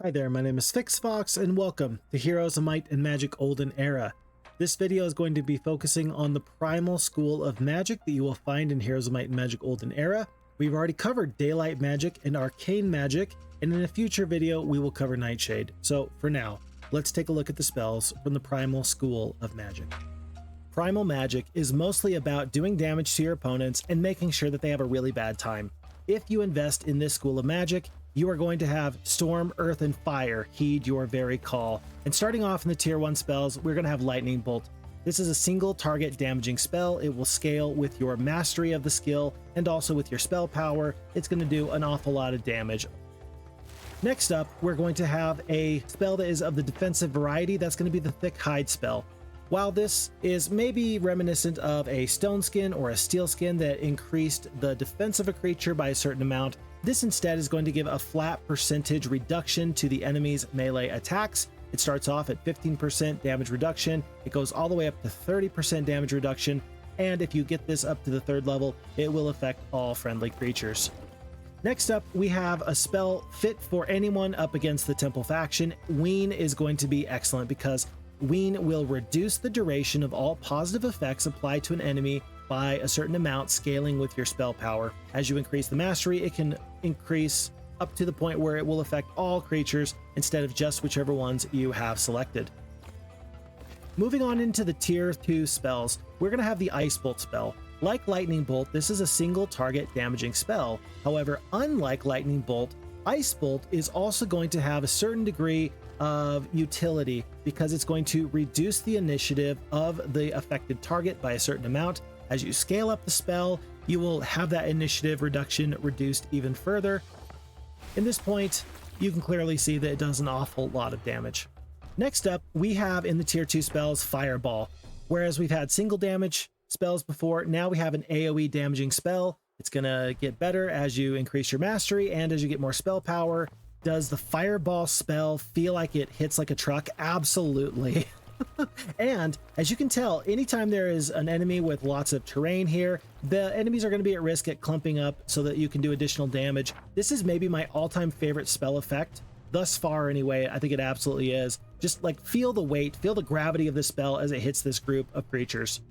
Hi there, my name is Phixfox and welcome to Heroes of Might and Magic Olden Era. This video is going to be focusing on the Primal School of Magic that you will find in Heroes of Might and Magic Olden Era. We've already covered Daylight Magic and Arcane Magic, and in a future video we will cover Nightshade. So for now, let's take a look at the spells from the Primal School of Magic. Primal Magic is mostly about doing damage to your opponents and making sure that they have a really bad time. If you invest in this School of Magic, you are going to have Storm, Earth, and Fire. Heed your very call. And starting off in the Tier 1 spells, we're going to have Lightning Bolt. This is a single target damaging spell. It will scale with your mastery of the skill and also with your spell power. It's going to do an awful lot of damage. Next up, we're going to have a spell that is of the defensive variety. That's going to be the Thick Hide spell. While this is maybe reminiscent of a stone skin or a steel skin that increased the defense of a creature by a certain amount, this instead is going to give a flat percentage reduction to the enemy's melee attacks. It starts off at 15% damage reduction, it goes all the way up to 30% damage reduction, and if you get this up to the 3rd level, it will affect all friendly creatures. Next up, we have a spell fit for anyone up against the Temple faction. Wean is going to be excellent because Wean will reduce the duration of all positive effects applied to an enemy by a certain amount, scaling with your spell power. As you increase the mastery, it can increase up to the point where it will affect all creatures instead of just whichever ones you have selected. Moving on into the Tier 2 spells, we're going to have the Ice Bolt spell. Like Lightning Bolt, this is a single target damaging spell. However, unlike Lightning Bolt, Ice Bolt is also going to have a certain degree of utility because it's going to reduce the initiative of the affected target by a certain amount. As you scale up the spell, you will have that initiative reduction reduced even further. In this point, you can clearly see that it does an awful lot of damage. Next up, we have in the Tier 2 spells Fireball. Whereas we've had single damage spells before, now we have an AoE damaging spell. It's going to get better as you increase your mastery and as you get more spell power. Does the Fireball spell feel like it hits like a truck? Absolutely. And as you can tell, anytime there is an enemy with lots of terrain here, the enemies are going to be at risk at clumping up so that you can do additional damage. This is maybe my all-time favorite spell effect. Thus far anyway, I think it absolutely is. Just like feel the weight, feel the gravity of the spell as it hits this group of creatures.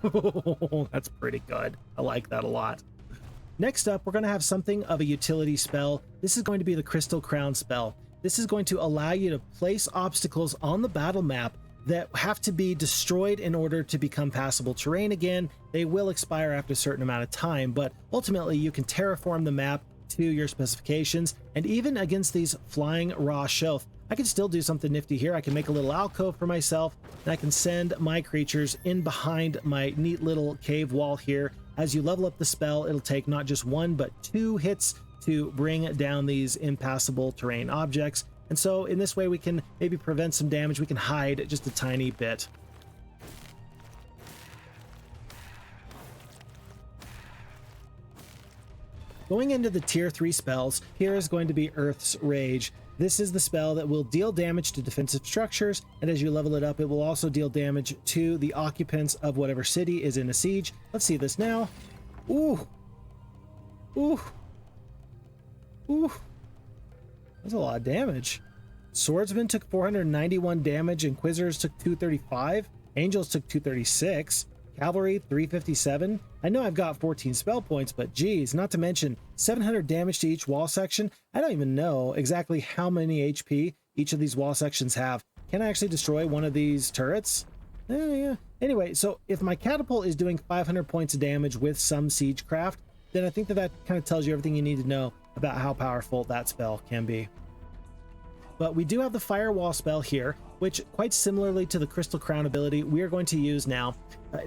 That's pretty good. I like that a lot. Next up, we're going to have something of a utility spell. This is going to be the Crystal Crown spell. This is going to allow you to place obstacles on the battle map that have to be destroyed in order to become passable terrain again. They will expire after a certain amount of time, but ultimately you can terraform the map to your specifications. And even against these flying raw shelf, I can still do something nifty here. I can make a little alcove for myself, and I can send my creatures in behind my neat little cave wall here. As you level up the spell, it'll take not just 1, but 2 hits to bring down these impassable terrain objects. And so in this way, we can maybe prevent some damage. We can hide just a tiny bit. Going into the Tier 3 spells, here is going to be Earth's Rage. This is the spell that will deal damage to defensive structures, and as you level it up, it will also deal damage to the occupants of whatever city is in a siege. Let's see this now. Ooh. Ooh. Ooh. That's a lot of damage. Swordsman took 491 damage, Inquisitors took 235, Angels took 236, Cavalry 357. I know I've got 14 spell points, but geez, not to mention 700 damage to each wall section. I don't even know exactly how many HP each of these wall sections have. Can I actually destroy one of these turrets? Yeah. Anyway, so if my catapult is doing 500 points of damage with some siegecraft, then I think that kind of tells you everything you need to know about how powerful that spell can be. But we do have the Firewall spell here, which quite similarly to the Crystal Crown ability, we are going to use now.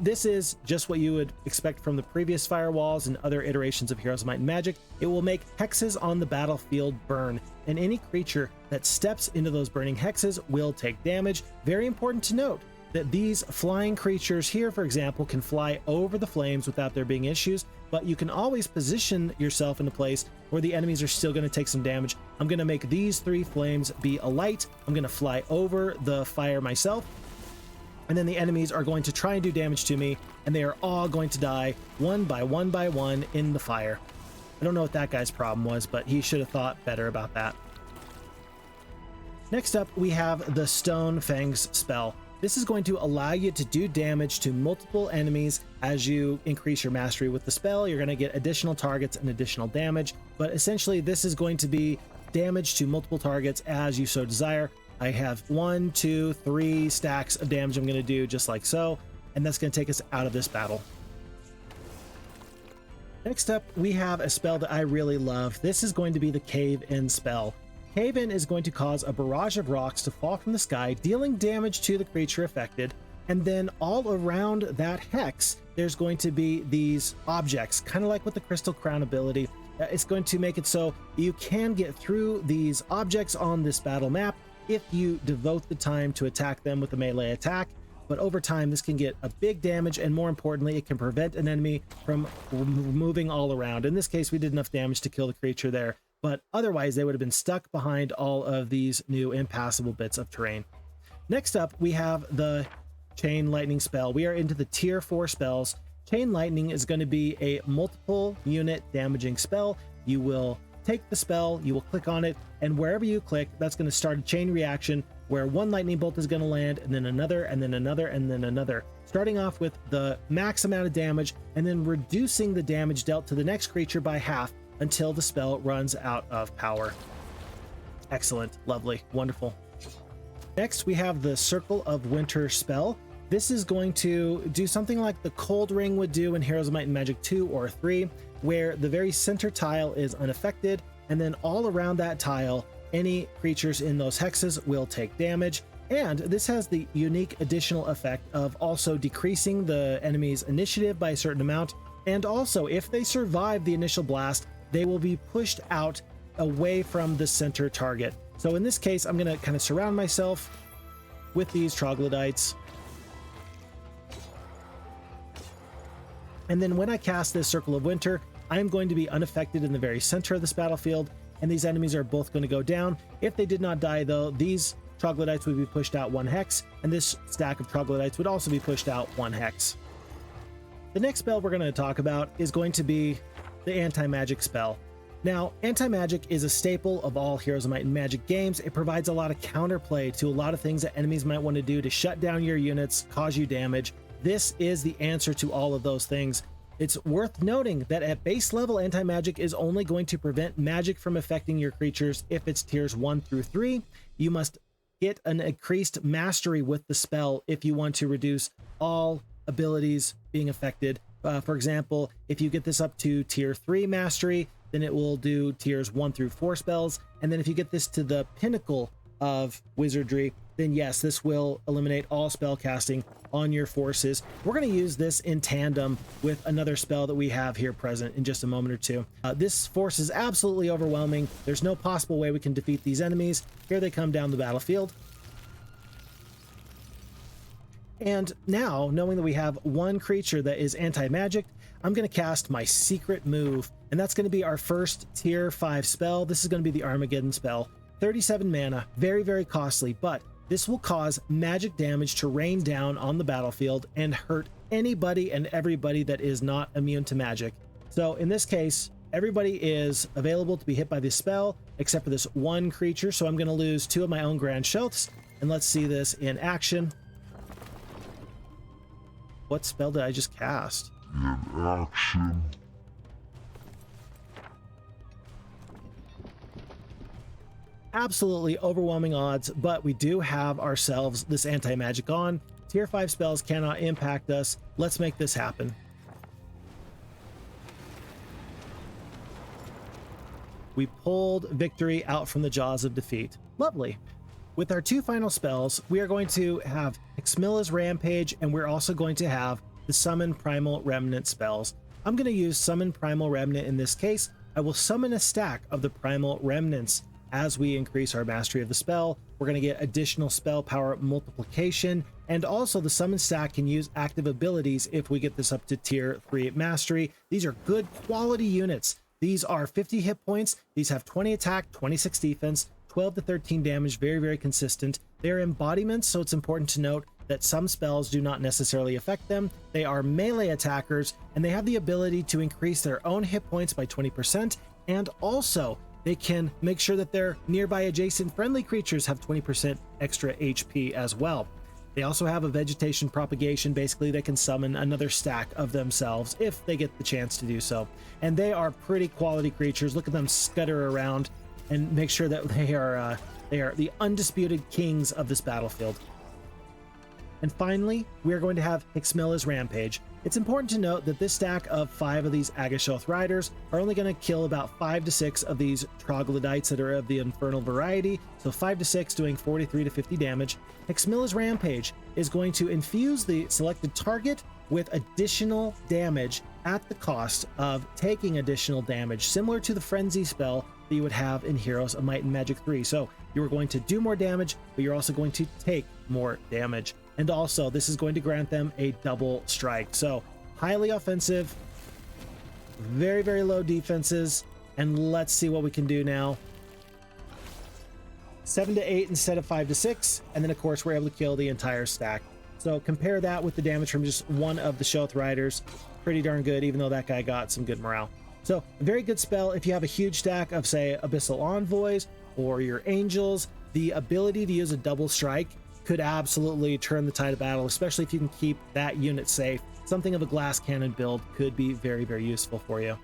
This is just what you would expect from the previous Firewalls and other iterations of Heroes of Might and Magic. It will make hexes on the battlefield burn, and any creature that steps into those burning hexes will take damage. Very important to note that these flying creatures here, for example, can fly over the flames without there being issues, but you can always position yourself in a place where the enemies are still going to take some damage. I'm going to make these 3 flames be alight. I'm going to fly over the fire myself, and then the enemies are going to try and do damage to me, and they are all going to die one by one in the fire. I don't know what that guy's problem was, but he should have thought better about that. Next up, we have the Stone Fangs spell. This is going to allow you to do damage to multiple enemies as you increase your mastery with the spell. You're going to get additional targets and additional damage, but essentially this is going to be damage to multiple targets as you so desire. I have 1, 2, 3 stacks of damage I'm going to do just like so, and that's going to take us out of this battle. Next up, we have a spell that I really love. This is going to be the Cave In spell. Cave In is going to cause a barrage of rocks to fall from the sky, dealing damage to the creature affected, and then all around that hex, there's going to be these objects, kind of like with the Crystal Crown ability. It's going to make it so you can get through these objects on this battle map if you devote the time to attack them with a melee attack. But over time, this can get a big damage, and more importantly, it can prevent an enemy from moving all around. In this case, we did enough damage to kill the creature there, but otherwise they would have been stuck behind all of these new impassable bits of terrain. Next up, we have the Chain Lightning spell. We are into the tier 4 spells. Chain Lightning is going to be a multiple unit damaging spell. You will take the spell, you will click on it, and wherever you click, that's going to start a chain reaction where one lightning bolt is going to land, and then another, and then another, and then another. Starting off with the max amount of damage, and then reducing the damage dealt to the next creature by half until the spell runs out of power. Excellent, lovely, wonderful. Next, we have the Circle of Winter spell. This is going to do something like the Cold Ring would do in Heroes of Might and Magic 2 or 3, where the very center tile is unaffected, and then all around that tile, any creatures in those hexes will take damage. And this has the unique additional effect of also decreasing the enemy's initiative by a certain amount. And also, if they survive the initial blast, they will be pushed out away from the center target. So in this case, I'm going to kind of surround myself with these troglodytes. And then when I cast this Circle of Winter, I'm going to be unaffected in the very center of this battlefield, and these enemies are both going to go down. If they did not die, though, these troglodytes would be pushed out 1 hex, and this stack of troglodytes would also be pushed out 1 hex. The next spell we're going to talk about is going to be the Anti-Magic spell. Now, Anti-Magic is a staple of all Heroes of Might and Magic games. It provides a lot of counterplay to a lot of things that enemies might want to do to shut down your units, cause you damage. This is the answer to all of those things. It's worth noting that at base level, Anti-Magic is only going to prevent magic from affecting your creatures if it's tiers 1 through 3. You must get an increased mastery with the spell if you want to reduce all abilities being affected. For example, if you get this up to tier 3 mastery, then it will do tiers 1 through 4 spells. And then if you get this to the pinnacle of wizardry, then yes, this will eliminate all spell casting on your forces. We're going to use this in tandem with another spell that we have here present in just a moment or two. This force is absolutely overwhelming. There's no possible way we can defeat these enemies. Here they come down the battlefield. And now, knowing that we have one creature that is anti-magic, I'm going to cast my secret move, and that's going to be our first tier 5 spell. This is going to be the Armageddon spell. 37 mana, very, very costly, but this will cause magic damage to rain down on the battlefield and hurt anybody and everybody that is not immune to magic. So in this case, everybody is available to be hit by this spell, except for this one creature, so I'm going to lose 2 of my own Grand Shelths, and let's see this in action. What spell did I just cast? In action. Absolutely overwhelming odds, but we do have ourselves this anti-magic on. Tier 5 spells cannot impact us. Let's make this happen. We pulled victory out from the jaws of defeat. Lovely. With our 2 final spells, we are going to have Xmilla's Rampage, and we're also going to have the Summon Primal Remnant spells. I'm going to use Summon Primal Remnant in this case. I will summon a stack of the Primal Remnants. As we increase our mastery of the spell, we're going to get additional spell power multiplication, and also the summon stack can use active abilities if we get this up to tier 3 mastery. These are good quality units. These are 50 hit points. These have 20 attack, 26 defense, 12 to 13 damage, very, very consistent. They're embodiments, so it's important to note that some spells do not necessarily affect them. They are melee attackers, and they have the ability to increase their own hit points by 20%, and also They can make sure that their nearby adjacent friendly creatures have 20% extra HP as well. They also have a vegetation propagation. Basically, they can summon another stack of themselves if they get the chance to do so. And they are pretty quality creatures. Look at them scutter around and make sure that they are the undisputed kings of this battlefield. And finally, we are going to have Hixmilla's Rampage. It's important to note that this stack of 5 of these Agashoth Riders are only going to kill about 5 to 6 of these troglodytes that are of the infernal variety, so 5 to 6 doing 43 to 50 damage. Hixmilla's Rampage is going to infuse the selected target with additional damage at the cost of taking additional damage, similar to the Frenzy spell that you would have in Heroes of Might and Magic 3. So you are going to do more damage, but you're also going to take more damage. And also, this is going to grant them a double strike. So highly offensive, very, very low defenses. And let's see what we can do now. 7 to 8 instead of 5 to 6. And then, of course, we're able to kill the entire stack. So compare that with the damage from just one of the Shoth Riders. Pretty darn good, even though that guy got some good morale. So a very good spell if you have a huge stack of, say, Abyssal Envoys or your Angels. The ability to use a double strike could absolutely turn the tide of battle, especially if you can keep that unit safe. Something of a glass cannon build could be very, very useful for you.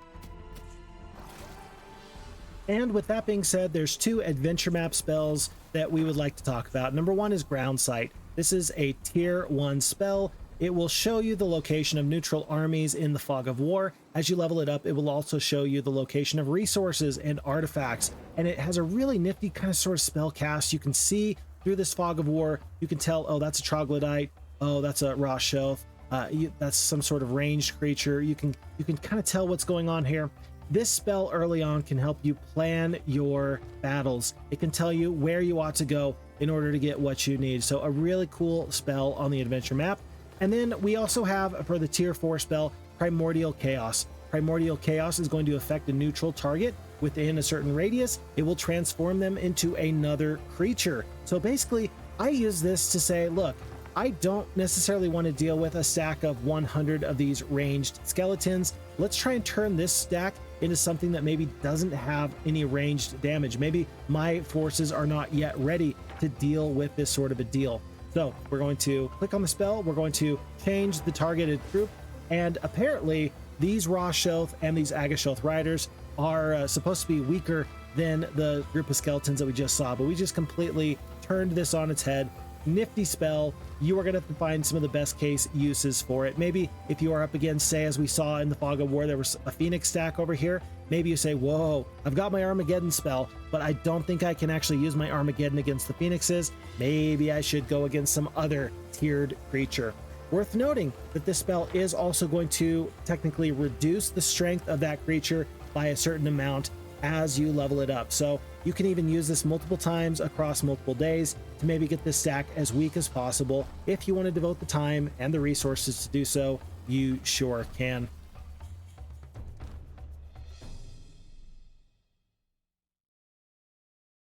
And with that being said, there's 2 adventure map spells that we would like to talk about. Number 1 is Ground Sight. This is a tier 1 spell. It will show you the location of neutral armies in the Fog of War. As you level it up, it will also show you the location of resources and artifacts. And it has a really nifty kind of sort of spell cast. You can see through this Fog of War, you can tell, oh, that's a troglodyte. Oh, that's a Roshoth. That's some sort of ranged creature. You can kind of tell what's going on here. This spell early on can help you plan your battles. It can tell you where you ought to go in order to get what you need. So a really cool spell on the adventure map. And then we also have, for the tier 4 spell, Primordial Chaos. Primordial Chaos is going to affect a neutral target within a certain radius. It will transform them into another creature. So basically, I use this to say, look, I don't necessarily want to deal with a stack of 100 of these ranged skeletons. Let's try and turn this stack into something that maybe doesn't have any ranged damage. Maybe my forces are not yet ready to deal with this sort of a deal. So we're going to click on the spell. We're going to change the targeted group. And apparently these Roshoth and these Agashoth Riders are supposed to be weaker than the group of skeletons that we just saw, but we just completely turned this on its head. Nifty spell. You are going to have to find some of the best case uses for it. Maybe if you are up against, say, as we saw in the Fog of War, there was a Phoenix stack over here. Maybe you say, whoa, I've got my Armageddon spell, but I don't think I can actually use my Armageddon against the Phoenixes. Maybe I should go against some other tiered creature. Worth noting that this spell is also going to technically reduce the strength of that creature by a certain amount as you level it up. So you can even use this multiple times across multiple days to maybe get this stack as weak as possible. If you want to devote the time and the resources to do so, you sure can.